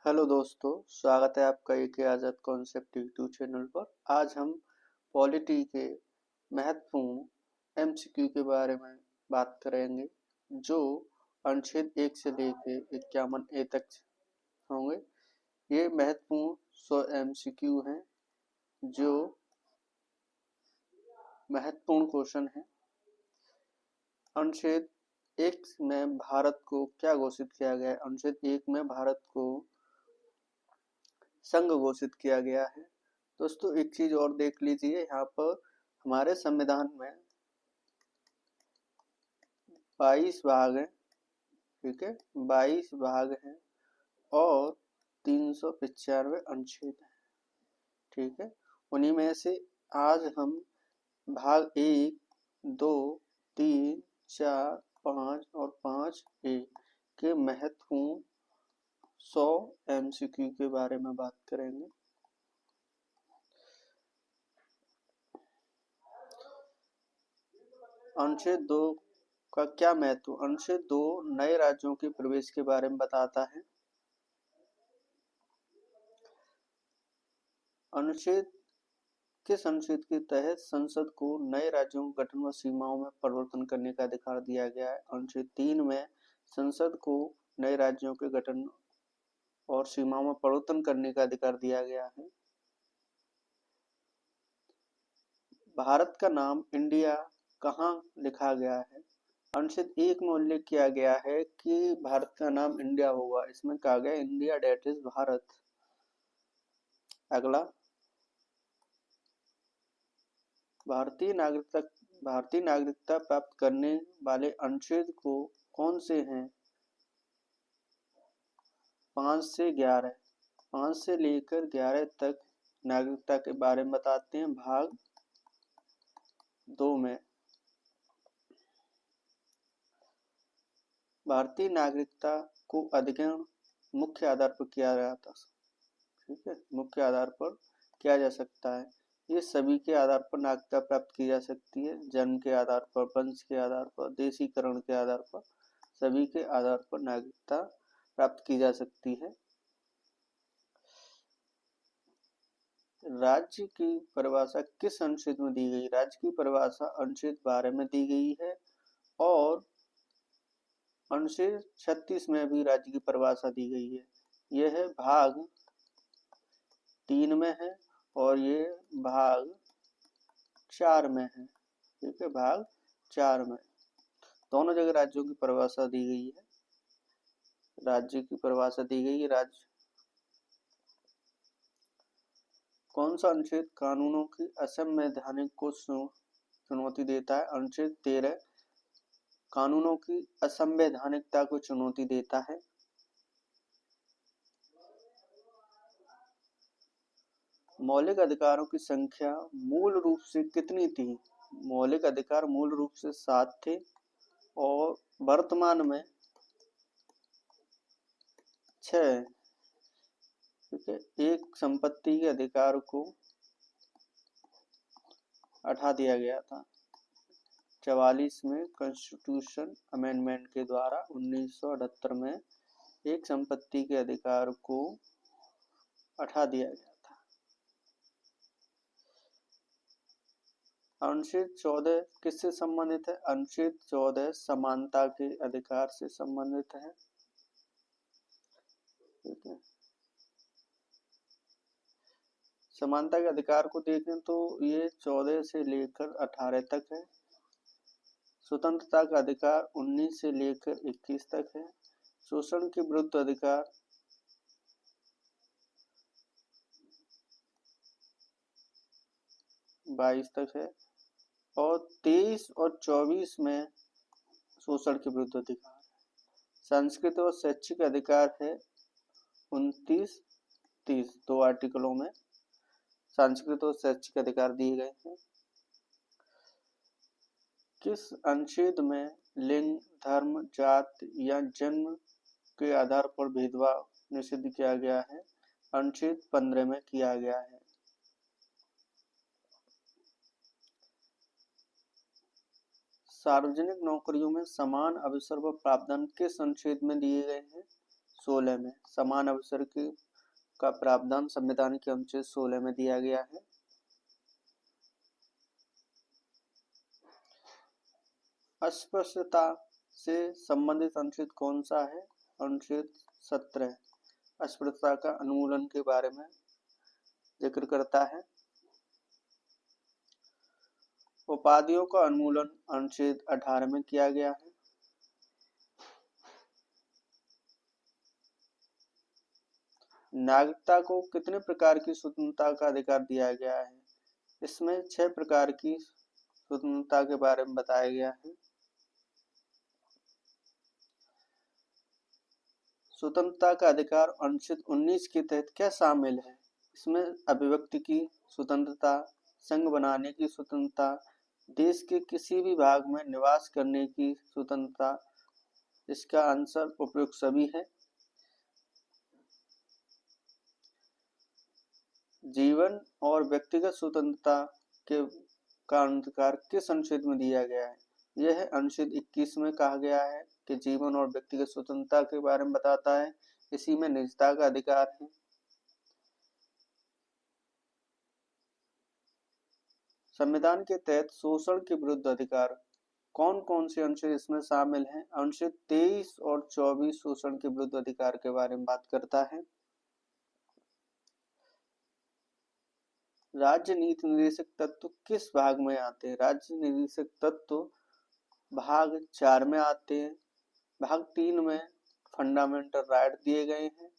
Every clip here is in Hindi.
हेलो दोस्तों, स्वागत है आपका एक आज़ाद कॉन्सेप्ट यूट्यूब चैनल पर। आज हम पॉलिटी के महत्वपूर्ण एमसीक्यू के बारे में बात करेंगे, जो अनुच्छेद 1 से लेकर 51A तक होंगे। ये महत्वपूर्ण 100 एमसीक्यू हैं, जो महत्वपूर्ण क्वेश्चन हैं। अनुच्छेद 1 में भारत को क्या घोषित किया गया है? अनुच्छेद 1 में भारत को संघ घोषित किया गया है। दोस्तों, एक चीज और देख लीजिए, यहाँ पर हमारे संविधान में 22 भाग हैं। ठीक है, 22 भाग हैं और 395 अनुच्छेद हैं। ठीक है, उन्हीं में से आज हम भाग 1, 2, 3, 4, 5 और 5A के महत्वपूर्ण 100 एमसीक्यू के बारे में बात करेंगे। अनुच्छेद 2 का क्या महत्व? अनुच्छेद 2 नए राज्यों के प्रवेश के बारे में बताता है। किस अनुच्छेद के तहत संसद को नए राज्यों के गठन व सीमाओं में परिवर्तन करने का अधिकार दिया गया है? अनुच्छेद 3 में संसद को नए राज्यों के गठन और सीमाओं में परिवर्तन करने का अधिकार दिया गया है। भारत का नाम इंडिया कहाँ लिखा गया है? अनुच्छेद 1 में उल्लेख किया गया है कि भारत का नाम इंडिया होगा। इसमें कहा गया इंडिया डेट इज भारत। अगला, भारतीय नागरिकता प्राप्त करने वाले अनुच्छेद को कौन से हैं? 5 से 11, 5 से लेकर 11 तक नागरिकता के बारे में बताते हैं भाग 2 में। भारतीय नागरिकता को अधिग्रहण मुख्य आधार पर किया जाता है। ठीक है, मुख्य आधार पर किया जा सकता है। ये सभी के आधार पर नागरिकता प्राप्त की जा सकती है। जन्म के आधार पर, वंश के आधार पर, देशीकरण के आधार पर, सभी के आधार पर नागरिकता प्राप्त की जा सकती है। राज्य की परिभाषा किस अनुच्छेद में दी गई? राज्य की परिभाषा अनुच्छेद 12 में दी गई है और अनुच्छेद 36 में भी राज्य की परिभाषा दी गई है। यह भाग 3 में है और ये भाग 4 में है। ठीक है, भाग 4 में दोनों जगह राज्यों की परिभाषा दी गई है। राज्य की परिभाषा दी गई है। राज्य कौन सा अनुच्छेद कानूनों की असंवैधानिक को चुनौती देता है? अनुच्छेद 13 कानूनों की असंवैधानिकता को चुनौती देता है। मौलिक अधिकारों की संख्या मूल रूप से कितनी थी? मौलिक अधिकार मूल रूप से 7 थे और वर्तमान में 6। ठीक है, एक संपत्ति के अधिकार को हटा दिया गया था 44 में कॉन्स्टिट्यूशन अमेंडमेंट के द्वारा। 1978 में एक संपत्ति के अधिकार को हटा दिया गया था। अनुच्छेद 14 किससे संबंधित है? अनुच्छेद 14 समानता के अधिकार से संबंधित है। ठीक है, समानता के अधिकार को देखें तो ये 14 से लेकर 18 तक है। स्वतंत्रता का अधिकार 19 से लेकर 21 तक है। शोषण के विरुद्ध अधिकार 22 तक है और 23 और 24 में शोषण के विरुद्ध अधिकार। सांस्कृतिक और शैक्षिक अधिकार है 29, 30, 2 आर्टिकलों में सांस्कृतिक और शैक्षिक अधिकार दिए गए हैं। किस अनुच्छेद में लिंग, धर्म, जाति या जन्म के आधार पर भेदभाव निषिद्ध किया गया है? अनुच्छेद 15 में किया गया है। सार्वजनिक नौकरियों में समान अवसर व प्रावधान किस अनुच्छेद में दिए गए हैं? 16 में समान अवसर के का प्रावधान संविधान के अनुच्छेद 16 में दिया गया है। अस्पृश्यता से संबंधित अनुच्छेद कौन सा है? अनुच्छेद 17 अस्पृश्यता का उन्मूलन के बारे में जिक्र करता है। उपाधियों का उन्मूलन अनुच्छेद 18 में किया गया है। नागरिकता को कितने प्रकार की स्वतंत्रता का अधिकार दिया गया है? इसमें 6 प्रकार की स्वतंत्रता के बारे में बताया गया है। स्वतंत्रता का अधिकार अनुच्छेद 19 के तहत क्या शामिल है? इसमें अभिव्यक्ति की स्वतंत्रता, संघ बनाने की स्वतंत्रता, देश के किसी भी भाग में निवास करने की स्वतंत्रता, इसका आंसर उपयुक्त सभी है। जीवन और व्यक्तिगत स्वतंत्रता के का अधिकार किस अनुच्छेद में दिया गया है? यह अनुच्छेद 21 में कहा गया है कि जीवन और व्यक्तिगत स्वतंत्रता के बारे में बताता है। इसी में निजता का अधिकार है। संविधान के तहत शोषण के विरुद्ध अधिकार कौन कौन से अनुच्छेद इसमें शामिल हैं? अनुच्छेद 23 और 24 शोषण के विरुद्ध अधिकार के बारे में बात करता है। राज्य नीति निर्देशक तत्व किस भाग में आते हैं? राज्य निर्देशक तत्व भाग 4 में आते हैं। भाग 3 में फंडामेंटल राइट दिए गए हैं।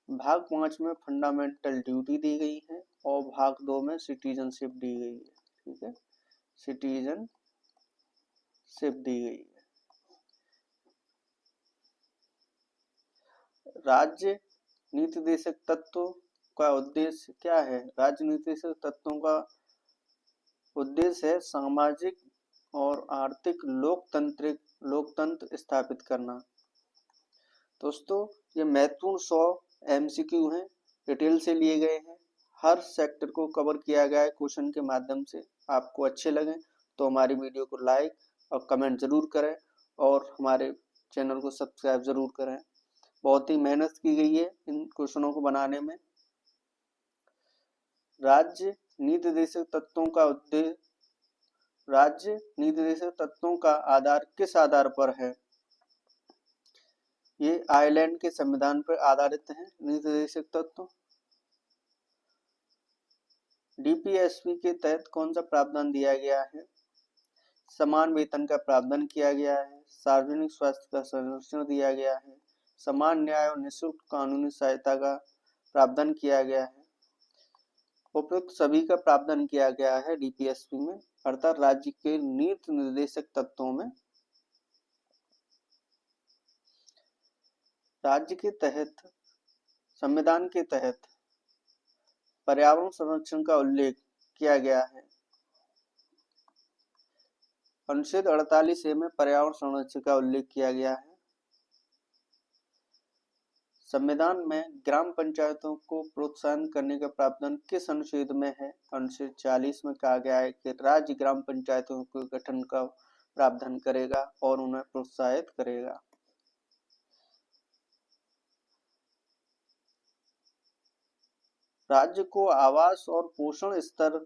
भाग 5 में फंडामेंटल ड्यूटी दी गई है और भाग 2 में सिटीजनशिप दी गई है। ठीक है, सिटीजनशिप दी गई है। राज्य नीति निर्देशक तत्वों का उद्देश्य क्या है? राज्य नीति निर्देशक तत्वों का उद्देश्य है सामाजिक और आर्थिक लोकतंत्र स्थापित करना। दोस्तों, ये महत्वपूर्ण 100 MCQ हैं, डिटेल से लिए गए हैं। हर सेक्टर को कवर किया गया है क्वेश्चन के माध्यम से। आपको अच्छे लगे तो हमारी वीडियो को लाइक और कमेंट जरूर करें और हमारे चैनल को सब्सक्राइब जरूर करें। बहुत ही मेहनत की गई है इन क्वेश्चनों को बनाने में। राज्य नीति निर्देशक तत्वों का उद्देश्य, राज्य नीति निर्देशक तत्वों का आधार किस आधार पर है? ये आयरलैंड के संविधान पर आधारित हैं नीति निर्देशक तत्व। DPSP के तहत कौन सा प्रावधान दिया गया है? समान वेतन का प्रावधान किया गया है। सार्वजनिक स्वास्थ्य का संरक्षण दिया गया है। समान न्याय और निःशुल्क कानूनी सहायता का प्रावधान किया गया है। उपयुक्त सभी का प्रावधान किया गया है DPSP में, अर्थात राज्य के नीति निर्देशक तत्वों में। राज्य के तहत, संविधान के तहत पर्यावरण संरक्षण का उल्लेख किया गया है। अनुच्छेद 48A में पर्यावरण संरक्षण का उल्लेख किया गया है। संविधान में ग्राम पंचायतों को प्रोत्साहन करने का प्रावधान किस अनुच्छेद में है? अनुच्छेद 40 में कहा गया है कि राज्य ग्राम पंचायतों के गठन का प्रावधान करेगा और उन्हें प्रोत्साहित करेगा। राज्य को आवास और पोषण स्तर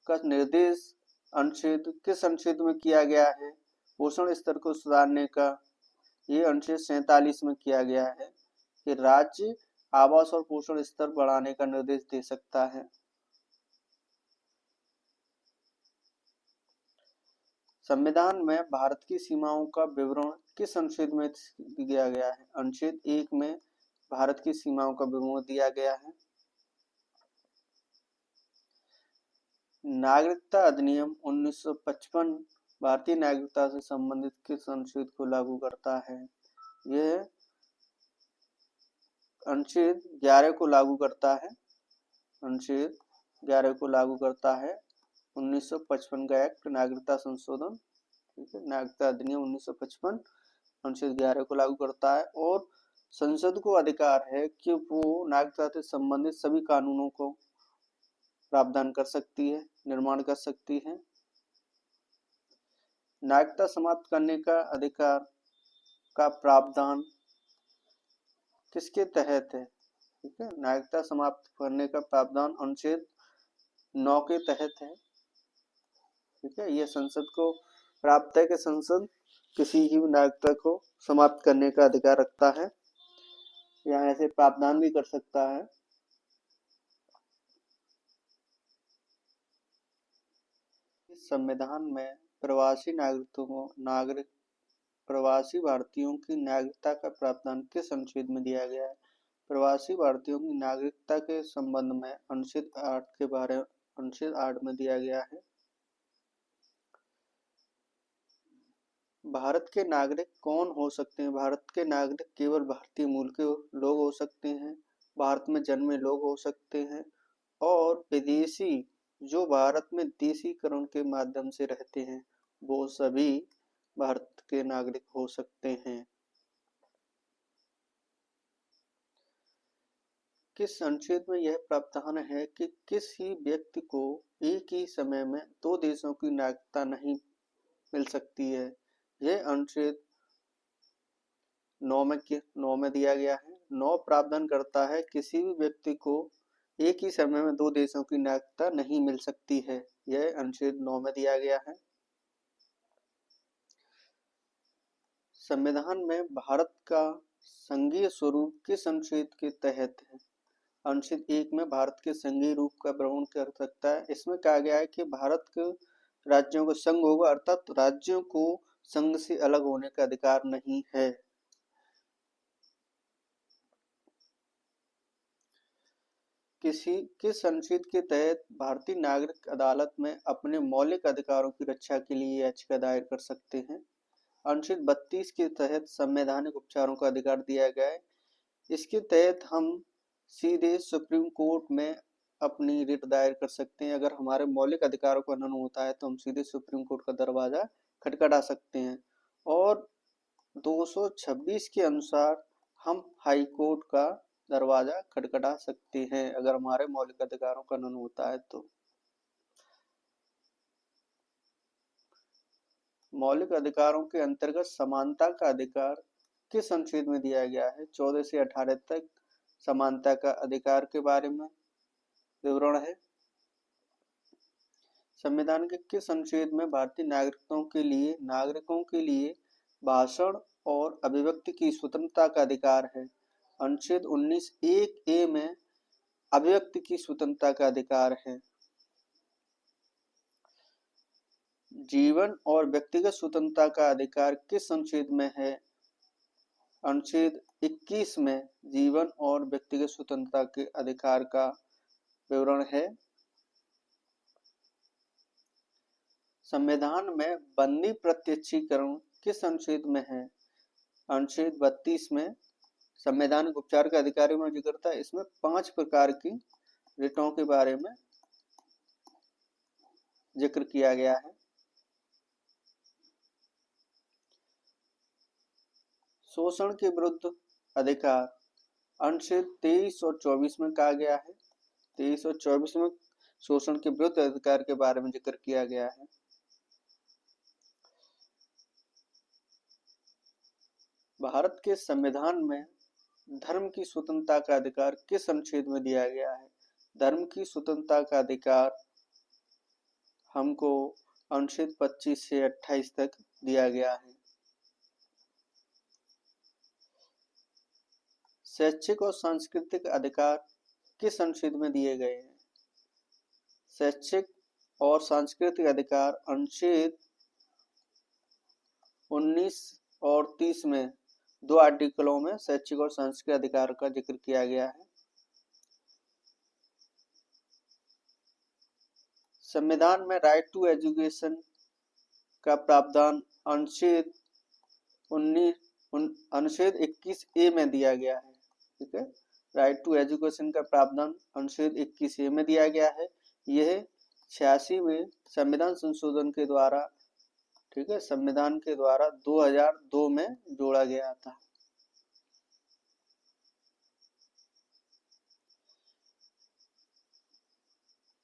का निर्देश अनुच्छेद किस अनुच्छेद में किया गया है? पोषण स्तर को सुधारने का ये अनुच्छेद 47 में किया गया है कि राज्य आवास और पोषण स्तर बढ़ाने का निर्देश दे सकता है। संविधान में भारत की सीमाओं का विवरण किस अनुच्छेद में दिया गया है? अनुच्छेद 1 में भारत की सीमाओं का विवरण दिया गया है। नागरिकता अधिनियम 1955 भारतीय नागरिकता से संबंधित किस अनुच्छेद को लागू करता है? यह अनुच्छेद 11 को लागू करता है। अनुच्छेद 11 को लागू करता है 1955 का एक्ट नागरिकता संशोधन। ठीक है, नागरिकता अधिनियम 1955 अनुच्छेद 11 को लागू करता है और संसद को अधिकार है कि वो नागरिकता से संबंधित सभी कानूनों को प्रावधान कर सकती है, निर्माण कर सकती है। नागरिकता समाप्त करने का अधिकार का प्रावधान किसके तहत है? ठीक है, नागरिकता समाप्त करने का प्रावधान अनुच्छेद 9 के तहत है। ठीक है, यह संसद को प्राप्त है कि संसद किसी की भी नागरिकता को समाप्त करने का अधिकार रखता है या ऐसे प्रावधान भी कर सकता है। इस संविधान में प्रवासी भारतीयों की नागरिकता का प्रावधान किस अनुच्छेद में दिया गया है? प्रवासी भारतीयों की नागरिकता के संबंध में अनुच्छेद 8 में दिया गया है। भारत के नागरिक कौन हो सकते हैं? भारत के नागरिक केवल भारतीय मूल के लोग हो सकते हैं, भारत में जन्मे लोग हो सकते हैं और विदेशी जो भारत में देशीकरण के माध्यम से रहते हैं वो सभी भारत के नागरिक हो सकते हैं। किस अनुच्छेद में यह प्रावधान है कि किसी व्यक्ति को एक ही समय में 2 देशों की नागरिकता नहीं मिल सकती है? यह अनुच्छेद 9 में दिया गया है। 9 प्रावधान करता है किसी भी व्यक्ति को एक ही समय में 2 देशों की नागरिकता नहीं मिल सकती है। यह अनुच्छेद 9 में दिया गया है। संविधान में भारत का संघीय स्वरूप किस अनुच्छेद के तहत है? अनुच्छेद 1 में भारत के संघीय रूप का वर्णन कर सकता है। इसमें कहा गया है कि भारत के राज्यों का संघ होगा, अर्थात राज्यों को संघ से अलग होने का अधिकार नहीं है। किस अनुच्छेद के तहत भारतीय नागरिक अदालत में अपने मौलिक अधिकारों की रक्षा के लिए याचिका दायर कर सकते हैं? अनुच्छेद 32 के तहत संवैधानिक उपचारों का अधिकार दिया गया है। इसके तहत हम सीधे सुप्रीम कोर्ट में अपनी रिट दायर कर सकते हैं। अगर हमारे मौलिक अधिकारों का हनन होता है तो हम सीधे सुप्रीम कोर्ट का दरवाजा खटखटा सकते हैं और 226 के अनुसार हम हाई कोर्ट का दरवाजा खटखटा सकते हैं अगर हमारे मौलिक अधिकारों का हनन होता है तो। मौलिक अधिकारों के अंतर्गत समानता का अधिकार किस अनुच्छेद में दिया गया है? 14 से 18 तक समानता का अधिकार के बारे में विवरण है। संविधान के किस अनुच्छेद में भारतीय नागरिकों के लिए भाषण और अभिव्यक्ति की स्वतंत्रता का अधिकार है? अनुच्छेद 19(1)(a) में अभिव्यक्ति की स्वतंत्रता का अधिकार है। जीवन और व्यक्तिगत स्वतंत्रता का अधिकार किस अनुच्छेद में है? अनुच्छेद 21 में जीवन और व्यक्तिगत स्वतंत्रता के अधिकार का विवरण है। संविधान में बंदी प्रत्यक्षीकरण किस अनुच्छेद में है? अनुच्छेद 32 में संवैधानिक उपचार के अधिकारों में जिक्र था। इसमें 5 प्रकार की रिटों के बारे में जिक्र किया गया है। शोषण के विरुद्ध अधिकार अनुच्छेद 23 और 24 में कहा गया है। 23 और 24 में शोषण के विरुद्ध अधिकार के बारे में जिक्र किया गया है। भारत के संविधान में धर्म की स्वतंत्रता का अधिकार किस अनुच्छेद में दिया गया है? धर्म की स्वतंत्रता का अधिकार हमको अनुच्छेद 25 से 28 तक दिया गया है। शैक्षिक और सांस्कृतिक अधिकार किस अनुच्छेद में दिए गए हैं? शैक्षिक और सांस्कृतिक अधिकार अनुच्छेद 19 और 30 में 2 आर्टिकलों में शैक्षिक और सांस्कृतिक अधिकार का जिक्र किया गया है। संविधान में राइट टू एजुकेशन का प्रावधान अनुच्छेद 21(a) में दिया गया है। ठीक है, राइट टू एजुकेशन का प्रावधान अनुच्छेद 21(a) में दिया गया है। यह 86वें संविधान संशोधन के द्वारा, ठीक है, संविधान के द्वारा 2002 में जोड़ा गया था।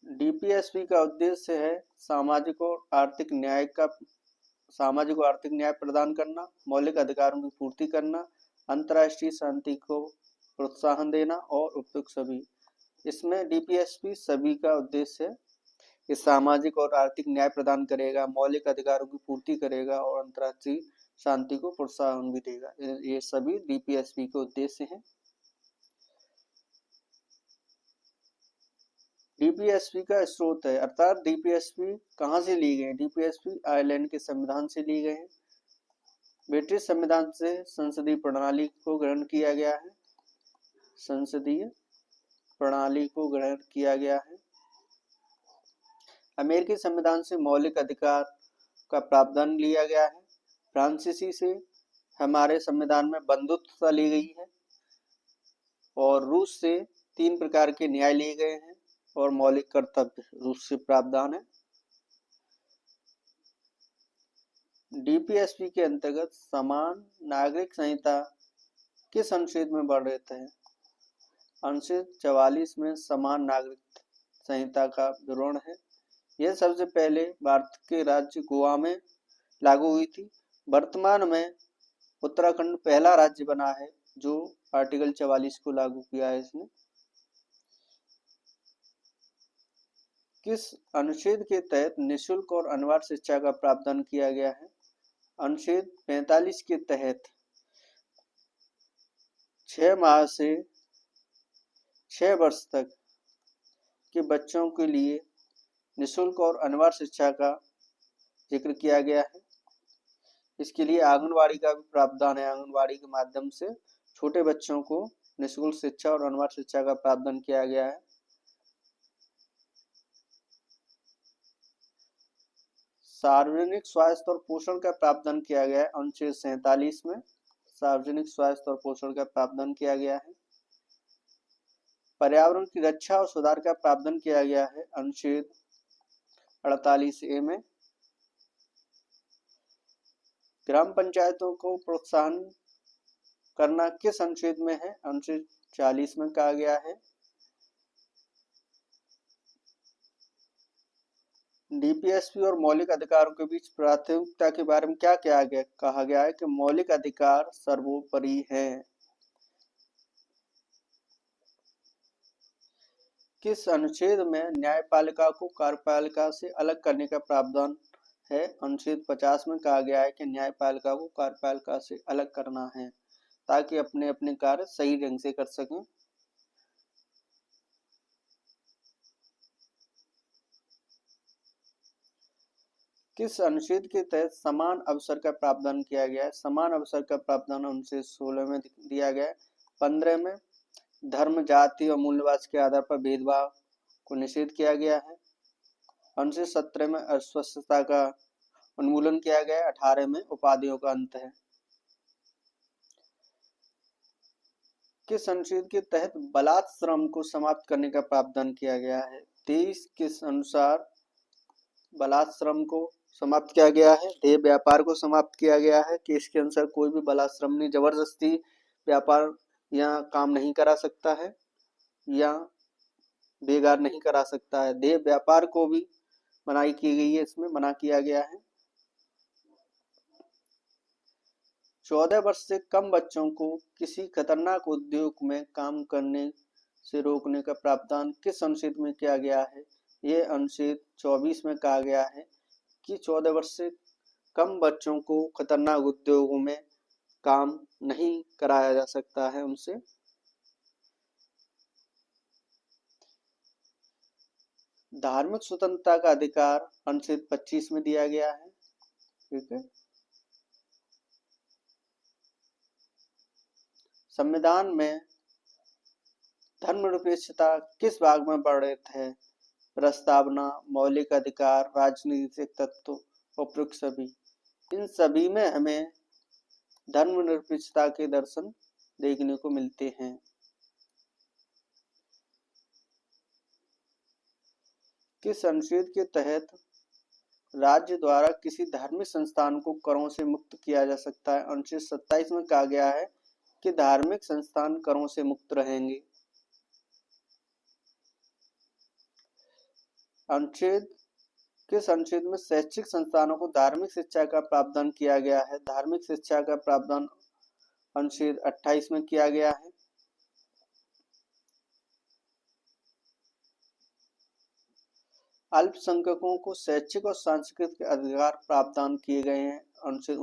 डीपीएसपी का उद्देश्य है सामाजिक और आर्थिक न्याय प्रदान करना, मौलिक अधिकारों की पूर्ति करना, अंतर्राष्ट्रीय शांति को प्रोत्साहन देना और उपयुक्त सभी। इसमें डीपीएसपी सभी का उद्देश्य है कि सामाजिक और आर्थिक न्याय प्रदान करेगा, मौलिक अधिकारों की पूर्ति करेगा और अंतर्राष्ट्रीय शांति को प्रोत्साहन भी देगा। ये सभी डीपीएसपी के उद्देश्य हैं। डीपीएसपी का स्रोत है, अर्थात डीपीएसपी कहाँ से ली गई? डीपीएसपी आयरलैंड के संविधान से ली गए हैं। ब्रिटिश संविधान से संसदीय प्रणाली को ग्रहण किया गया है। संसदीय प्रणाली को ग्रहण किया गया है। अमेरिकी संविधान से मौलिक अधिकार का प्रावधान लिया गया है। फ्रांसीसी से हमारे संविधान में बंधुत्वता ली गई है। और रूस से 3 प्रकार के न्याय लिए गए हैं और मौलिक कर्तव्य रूस से प्रावधान है। डीपीएसपी के अंतर्गत समान नागरिक संहिता किस अनुच्छेद में वर्णित है? अनुच्छेद 44 में समान नागरिक संहिता का विवरण है। यह सबसे पहले भारत के राज्य गोवा में लागू हुई थी। वर्तमान में उत्तराखंड पहला राज्य बना है जो आर्टिकल 44 को लागू किया है। इसने किस अनुच्छेद के तहत निःशुल्क और अनिवार्य शिक्षा का प्रावधान किया गया है? अनुच्छेद 45 के तहत 6 माह से 6 वर्ष तक के बच्चों के लिए निःशुल्क और अनिवार्य शिक्षा का जिक्र किया गया है। इसके लिए आंगनवाड़ी का भी प्रावधान है। आंगनवाड़ी के माध्यम से छोटे बच्चों को निःशुल्क शिक्षा और अनिवार्य शिक्षा का प्रावधान किया गया है। सार्वजनिक स्वास्थ्य और पोषण का प्रावधान किया गया है। अनुच्छेद 47 में सार्वजनिक स्वास्थ्य और पोषण का प्रावधान किया गया है। पर्यावरण की रक्षा और सुधार का प्रावधान किया गया है अनुच्छेद 48A में। ग्राम पंचायतों को प्रोत्साहन करना किस अनुच्छेद में है? अनुच्छेद 40 में कहा गया है। डीपीएसपी और मौलिक अधिकारों के बीच प्राथमिकता के बारे में क्या कहा गया है कि मौलिक अधिकार सर्वोपरि है। किस अनुच्छेद में न्यायपालिका को कार्यपालिका से अलग करने का प्रावधान है? अनुच्छेद 50 में कहा गया है कि न्यायपालिका को कार्यपालिका से अलग करना है ताकि अपने अपने कार्य सही ढंग से कर सकें। किस अनुच्छेद के तहत समान अवसर का प्रावधान किया गया है? समान अवसर का प्रावधान अनुच्छेद 16 में दिया गया है। 15 में धर्म, जाति और मूल्यवाद के आधार पर भेदभाव को निषेध किया गया है। अनुच्छेद 17 में अस्पृश्यता का उन्मूलन किया गया है। 18 में उपाधियों का अंत है। किस अनुच्छेद के तहत बलात् श्रम को समाप्त करने का प्रावधान किया गया है? 23 किस अनुसार बलात् श्रम को समाप्त किया गया है? देह व्यापार को समाप्त किया गया है कि इसके अनुसार कोई भी बलात् श्रम नहीं, जबरदस्ती व्यापार या काम नहीं करा सकता है या बेगार नहीं करा सकता है। देह व्यापार को भी मनाही की गई है, इसमें मना किया गया है। 14 वर्ष से कम बच्चों को किसी खतरनाक उद्योग में काम करने से रोकने का प्रावधान किस अनुच्छेद में किया गया है? यह अनुच्छेद 24 में कहा गया है कि 14 वर्ष से कम बच्चों को खतरनाक उद्योगों में काम नहीं कराया जा सकता है उनसे। धार्मिक स्वतंत्रता का अधिकार अनुच्छेद 25 में दिया गया है। ठीक है। संविधान में धर्मनिरपेक्षता किस भाग में वर्णित है? प्रस्तावना, मौलिक अधिकार, राजनीतिक तत्व, उपयुक्त सभी। इन सभी में हमें धर्मनिरपेक्षता के दर्शन देखने को मिलते हैं। किस अनुच्छेद के तहत राज्य द्वारा किसी धार्मिक संस्थान को करों से मुक्त किया जा सकता है? अनुच्छेद 27 में कहा गया है कि धार्मिक संस्थान करों से मुक्त रहेंगे। किस अनुच्छेद में शैक्षिक संस्थानों को धार्मिक शिक्षा का प्रावधान किया गया है? धार्मिक शिक्षा का प्रावधान अनुच्छेद 28 में किया गया है। अल्पसंख्यकों को शैक्षिक और सांस्कृतिक अधिकार प्रावधान किए गए हैं। अनुच्छेद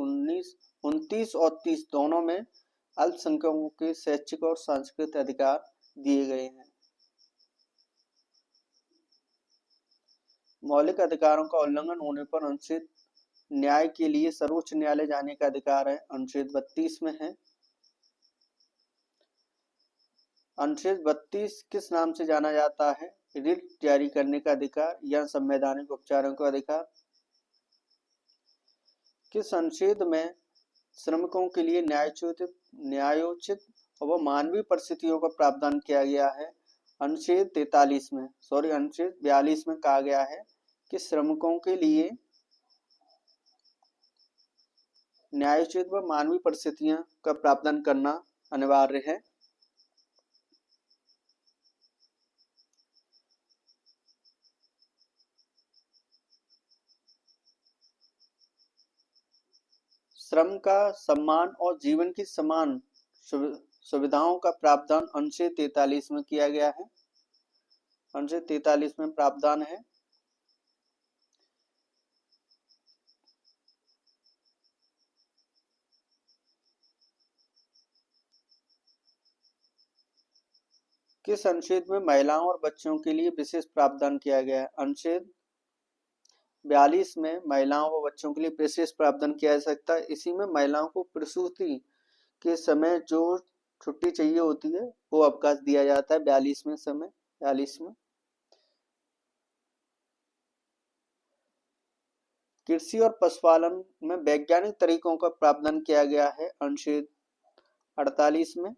29 और 30 दोनों में अल्पसंख्यकों के शैक्षिक और सांस्कृतिक अधिकार दिए गए हैं। मौलिक अधिकारों का उल्लंघन होने पर अनुचित न्याय के लिए सर्वोच्च न्यायालय जाने का अधिकार है, अनुच्छेद 32 में है। अनुच्छेद 32 किस नाम से जाना जाता है? रिट जारी करने का अधिकार या संवैधानिक उपचारों का अधिकार। किस अनुच्छेद में श्रमिकों के लिए न्यायोचित और मानवीय परिस्थितियों का प्रावधान किया गया है? अनुच्छेद 42 में कहा गया है कि श्रमिकों के लिए न्यायोचित व मानवीय परिस्थितियों का प्रावधान करना अनिवार्य है। श्रम का सम्मान और जीवन की समान सुविधाओं का प्रावधान अनुच्छेद 43 में किया गया है। अनुच्छेद 43 में प्रावधान है किस अनुच्छेद में महिलाओं और बच्चों के लिए विशेष प्रावधान किया गया है? अनुच्छेद 42 में महिलाओं व बच्चों के लिए विशेष प्रावधान किया जा सकता है। इसी में महिलाओं को प्रसूति के समय जो छुट्टी चाहिए होती है वो अवकाश दिया जाता है 42 में। कृषि और पशुपालन में वैज्ञानिक तरीकों का प्रावधान किया गया है, अनुच्छेद 48 में।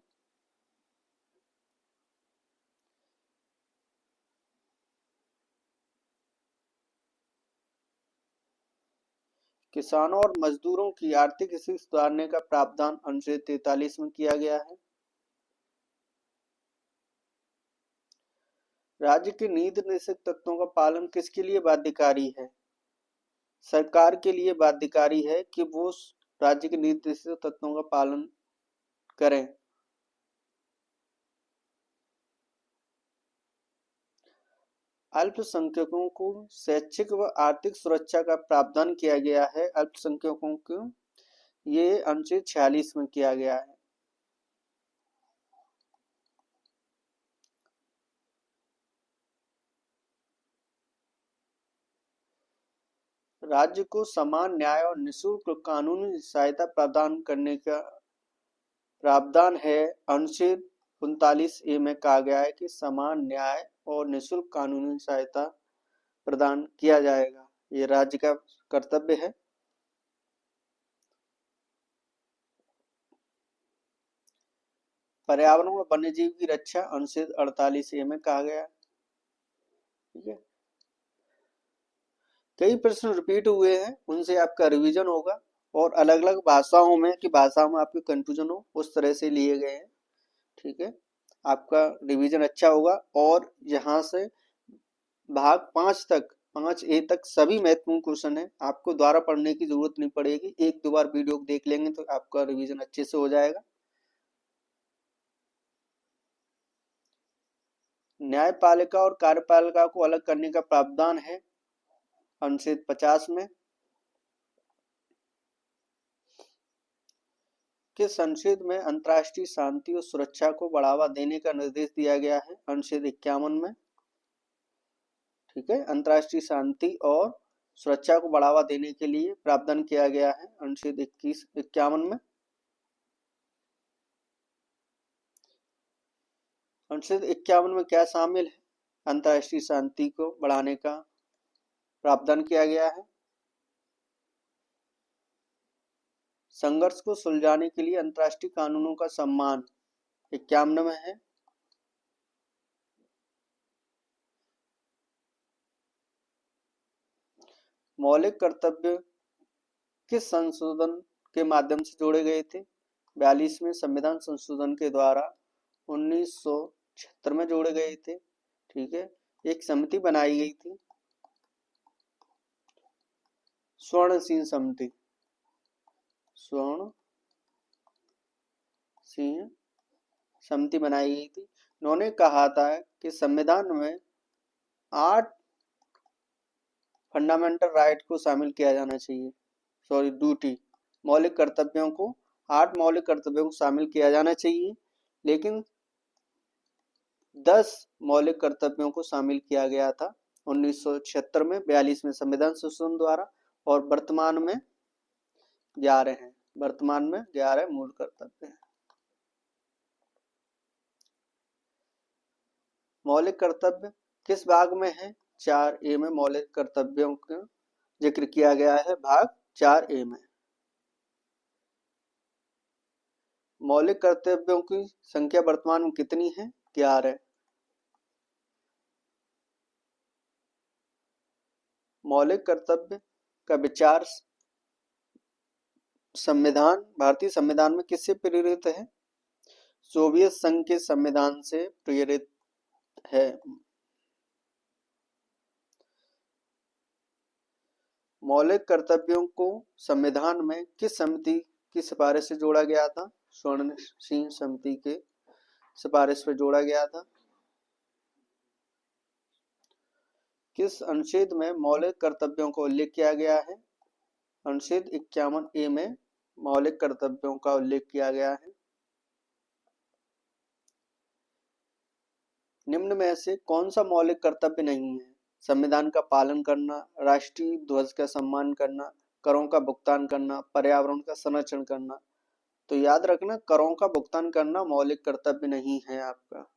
किसानों और मजदूरों की आर्थिक स्थिति सुधारने का प्रावधान अनुच्छेद 43 में किया गया है। राज्य के नीति निर्देशक तत्वों का पालन किसके लिए बाध्यकारी है? सरकार के लिए बाध्यकारी है कि वो राज्य के नीति निर्देशक तत्वों का पालन करें। अल्पसंख्यकों को शैक्षिक व आर्थिक सुरक्षा का प्रावधान किया गया है। अल्पसंख्यकों को ये अनुच्छेद 46 में किया गया है। राज्य को समान न्याय और निःशुल्क कानूनी सहायता प्रदान करने का प्रावधान है। अनुच्छेद 39A में कहा गया है कि समान न्याय और निःशुल्क कानूनी सहायता प्रदान किया जाएगा, ये राज्य का कर्तव्य है। पर्यावरण और वन्यजीव की रक्षा अनुच्छेद 48A में कहा गया। ठीक है, कई प्रश्न रिपीट हुए हैं, उनसे आपका रिवीजन होगा और अलग अलग भाषाओं में आपके कंफ्यूजन हो उस तरह से लिए गए हैं। ठीक है, आपका रिवीजन अच्छा होगा और यहाँ से भाग 5A तक सभी महत्वपूर्ण क्वेश्चन है, आपको दोबारा पढ़ने की जरूरत नहीं पड़ेगी। एक दो बार वीडियो देख लेंगे तो आपका रिवीजन अच्छे से हो जाएगा। न्यायपालिका और कार्यपालिका को अलग करने का प्रावधान है अनुच्छेद 50 में। किस अनुच्छेद में अंतर्राष्ट्रीय शांति और सुरक्षा को बढ़ावा देने का निर्देश दिया गया है? अनुच्छेद 51 में। ठीक है, अंतर्राष्ट्रीय शांति और सुरक्षा को बढ़ावा देने के लिए प्रावधान किया गया है अनुच्छेद 51 में। अनुच्छेद 51 में क्या शामिल है? अंतर्राष्ट्रीय शांति को बढ़ाने का प्रावधान किया गया है। संघर्ष को सुलझाने के लिए अंतर्राष्ट्रीय कानूनों का सम्मान 51 में है। मौलिक कर्तव्य किस संशोधन के माध्यम से जोड़े गए थे? 42 में संविधान संशोधन के द्वारा 1976 में जोड़े गए थे। ठीक है, एक समिति बनाई गई थी, स्वर्ण सिंह समिति बनाई गई थी। उन्होंने कहा था कि संविधान में 8 फंडामेंटल राइट को शामिल किया जाना चाहिए, सॉरी ड्यूटी, मौलिक कर्तव्यों को 8 मौलिक कर्तव्यों को शामिल किया जाना चाहिए, लेकिन 10 मौलिक कर्तव्यों को शामिल किया गया था 1976 में 42वें संविधान संशोधन द्वारा, और वर्तमान में 11 मूल कर्तव्य हैं। मौलिक कर्तव्य किस भाग में है? 4A में मौलिक कर्तव्यों का जिक्र किया गया है, भाग 4A में। मौलिक कर्तव्यों की संख्या वर्तमान में कितनी है? 11। मौलिक कर्तव्य का विचार भारतीय संविधान में किससे प्रेरित है? सोवियत संघ के संविधान से प्रेरित है। मौलिक कर्तव्यों को संविधान में किस समिति की सिफारिश से जोड़ा गया था? स्वर्ण सिंह समिति के सिफारिश पर जोड़ा गया था। किस अनुच्छेद में मौलिक कर्तव्यों का उल्लेख किया गया है? अनुच्छेद 51A में मौलिक कर्तव्यों का उल्लेख किया गया है। निम्न में से कौन सा मौलिक कर्तव्य नहीं है? संविधान का पालन करना, राष्ट्रीय ध्वज का सम्मान करना, करों का भुगतान करना, पर्यावरण का संरक्षण करना। तो याद रखना, करों का भुगतान करना मौलिक कर्तव्य नहीं है आपका।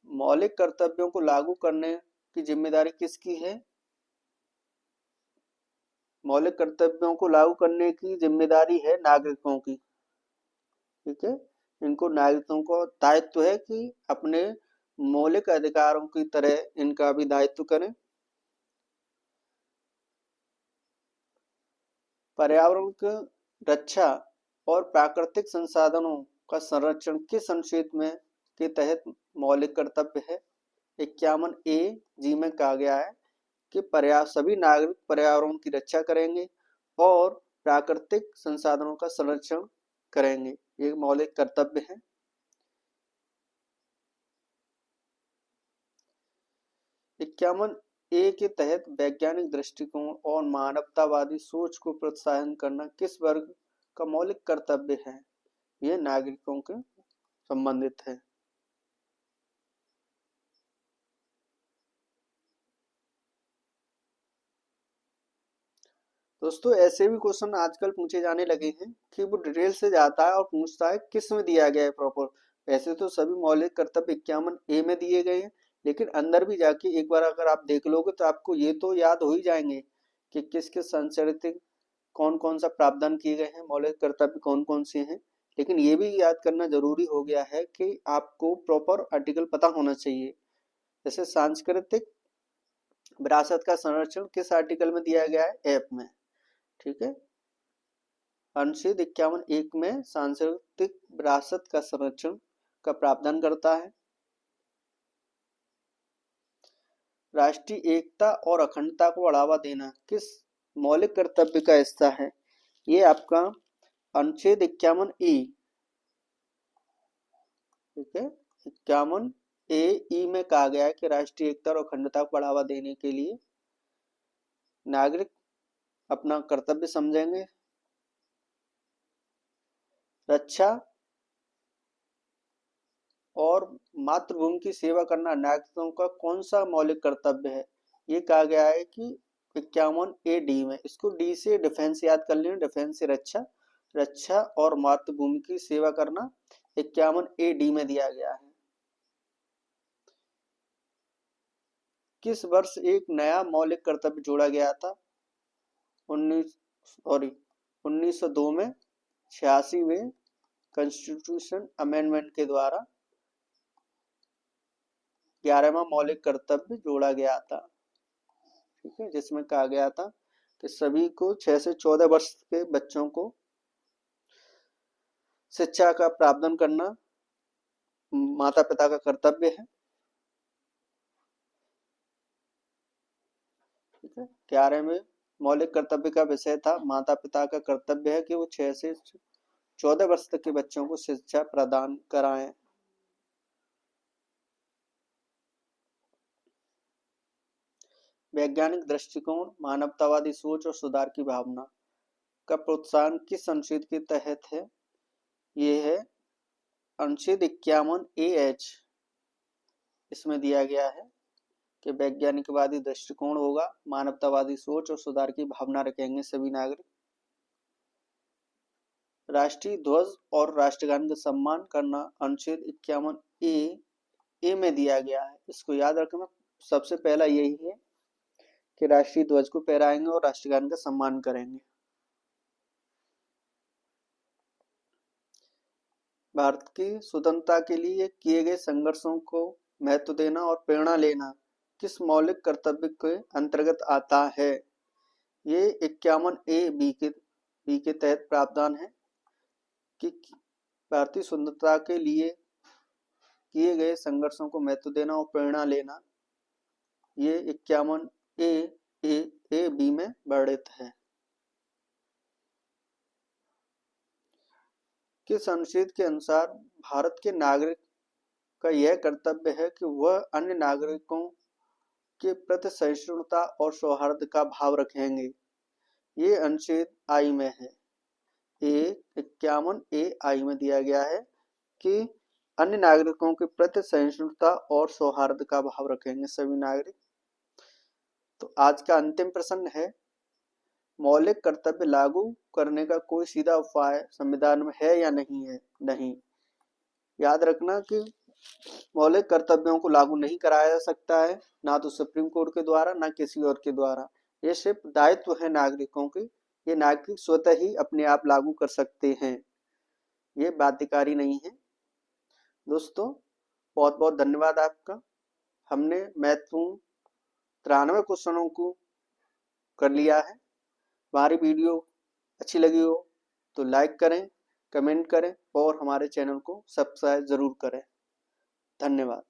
मौलिक कर्तव्यों को लागू करने की जिम्मेदारी किसकी है? मौलिक कर्तव्यों को लागू करने की जिम्मेदारी है नागरिकों की। ठीक है, इनको नागरिकों को दायित्व है कि अपने मौलिक अधिकारों की तरह इनका भी दायित्व करें। पर्यावरण की रक्षा और प्राकृतिक संसाधनों का संरक्षण किस अनुच्छेद में के तहत मौलिक कर्तव्य है? 51A में कहा गया है कि सभी नागरिक पर्यावरण की रक्षा करेंगे और प्राकृतिक संसाधनों का संरक्षण करेंगे। ये मौलिक कर्तव्य है। 51A के तहत वैज्ञानिक दृष्टिकोण और मानवतावादी सोच को प्रोत्साहन करना किस वर्ग का मौलिक कर्तव्य है? यह नागरिकों के संबंधित है। दोस्तों, ऐसे भी क्वेश्चन आजकल पूछे जाने लगे हैं कि वो डिटेल से जाता है और पूछता है किस में दिया गया है प्रॉपर। वैसे तो सभी मौलिक कर्तव्य 51A में दिए गए हैं, लेकिन अंदर भी जाके एक बार अगर आप देख लोगे तो आपको ये तो याद हो ही जाएंगे कि किस किस संशोधित कौन कौन सा प्रावधान किए गए हैं, मौलिक कर्तव्य कौन कौन से हैं। लेकिन ये भी याद करना जरूरी हो गया है कि आपको प्रॉपर आर्टिकल पता होना चाहिए। जैसे सांस्कृतिक विरासत का संरक्षण किस आर्टिकल में दिया गया है? F में। ठीक है, अनुच्छेद 51(1) में सांस्कृतिक विरासत का संरक्षण का प्रावधान करता है। राष्ट्रीय एकता और अखंडता को बढ़ावा देना किस मौलिक कर्तव्य का हिस्सा है? ये आपका अनुच्छेद 51E। ठीक है, 51A में कहा गया है कि राष्ट्रीय एकता और अखंडता को बढ़ावा देने के लिए नागरिक अपना कर्तव्य समझेंगे। रक्षा और मातृभूमि की सेवा करना नागरिकों का कौन सा मौलिक कर्तव्य है? ये कहा गया है कि 51A(D) में। इसको डी से डिफेंस याद कर लेना, डिफेंस से रक्षा और मातृभूमि की सेवा करना 51A(D) में दिया गया है। किस वर्ष एक नया मौलिक कर्तव्य जोड़ा गया था? 1902 में 86वें कॉन्स्टिट्यूशन अमेंडमेंट के द्वारा 11वां मौलिक कर्तव्य जोड़ा गया था। ठीक है, जिसमें कहा गया था कि सभी को 6 से 14 वर्ष के बच्चों को शिक्षा का प्रावधान करना माता पिता का कर्तव्य है। ठीक है, 11वें मौलिक कर्तव्य का विषय था माता पिता का कर्तव्य है कि वो 6 से 14 वर्ष तक के बच्चों को शिक्षा प्रदान कराएं। वैज्ञानिक दृष्टिकोण, मानवतावादी सोच और सुधार की भावना का प्रोत्साहन किस अनुच्छेद के तहत है? ये है अनुच्छेद 51 AH। इसमें दिया गया है कि वैज्ञानिकवादी दृष्टिकोण होगा, मानवतावादी सोच और सुधार की भावना रखेंगे सभी नागरिक। राष्ट्रीय ध्वज और राष्ट्रगान का सम्मान करना अनुच्छेद 51A में दिया गया है। इसको याद रखना, सबसे पहला यही है कि राष्ट्रीय ध्वज को फहराएंगे और राष्ट्रगान का सम्मान करेंगे। भारत की स्वतंत्रता के लिए किए गए संघर्षों को महत्व देना और प्रेरणा लेना किस मौलिक कर्तव्य के अंतर्गत आता है? ये 51A बी के तहत प्रावधान है कि भारतीय स्वतंत्रता के लिए किए गए संघर्षों को महत्व देना और प्रेरणा लेना, ये 51A में वर्णित है। किस अनुच्छेद के अनुसार भारत के नागरिक का यह कर्तव्य है कि वह अन्य नागरिकों के प्रति सहिष्णुता और सौहार्द का भाव रखेंगे? ये अनुच्छेद I में है। 51A में दिया गया है कि अन्य नागरिकों के प्रति सहिष्णुता और सौहार्द का भाव रखेंगे सभी नागरिक। तो आज का अंतिम प्रश्न है, मौलिक कर्तव्य लागू करने का कोई सीधा उपाय संविधान में है या नहीं है? नहीं। याद रखना कि मौलिक कर्तव्यों को लागू नहीं कराया जा सकता है, ना तो सुप्रीम कोर्ट के द्वारा, ना किसी और के द्वारा। ये सिर्फ दायित्व है नागरिकों के, ये नागरिक स्वतः ही अपने आप लागू कर सकते हैं, ये बाध्यकारी नहीं है। दोस्तों बहुत बहुत धन्यवाद आपका। हमने महत्वपूर्ण 93 क्वेश्चनों को कर लिया है। हमारी वीडियो अच्छी लगी हो तो लाइक करें, कमेंट करें और हमारे चैनल को सब्सक्राइब जरूर करें। धन्यवाद।